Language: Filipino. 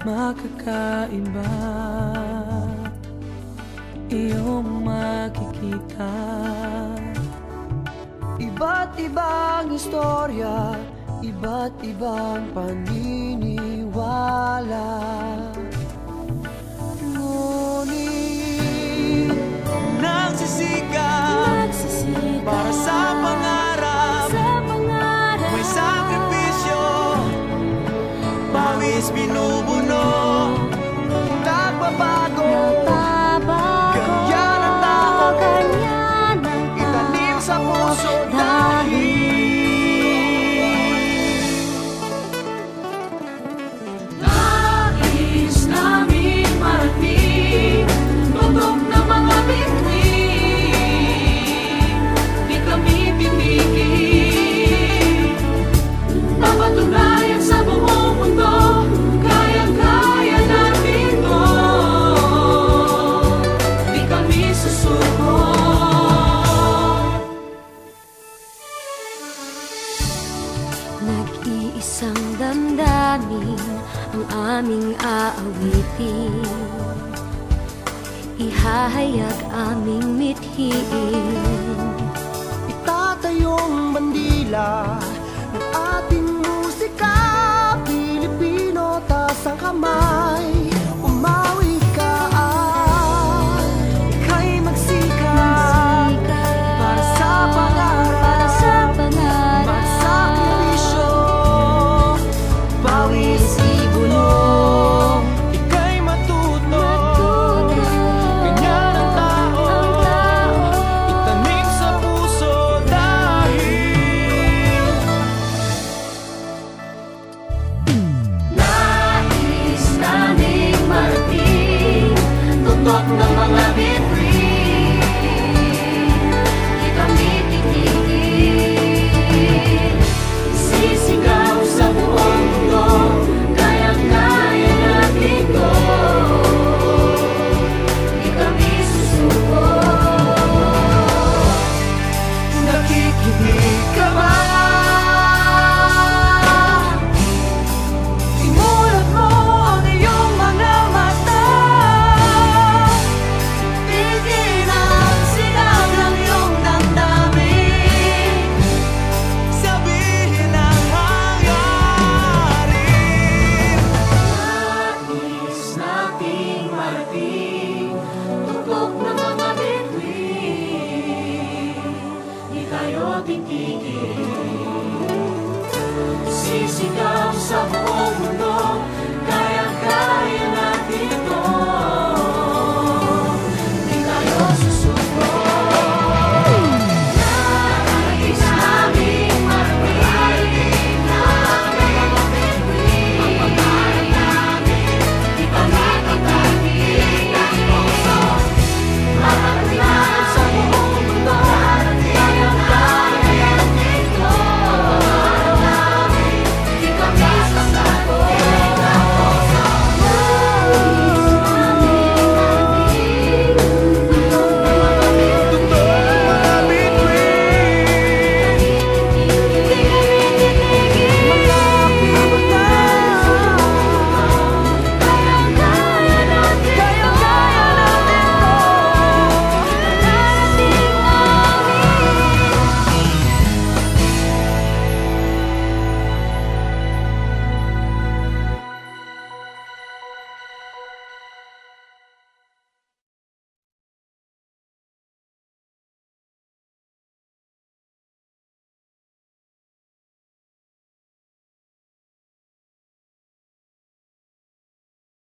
makakaiba, iyong makikita. Iba't ibang istorya, iba't ibang paniniwala. Ngunit nagsisikap para sa pangarap, may sakripisyo, pawis binubuno, nagbabago, ganyan ang tao, itanim sa puso dahil nais namin marating tutok na mga bituin, di kami pipigil, papatunayan sa buong mundo, kayang-kaya namin to, di kami susuko. Nag-iisang damdamin ang aming aawitin, ihahayag aming mithiin. Itatayong bandila ng ating musika, Pilipino, taas ang kamay.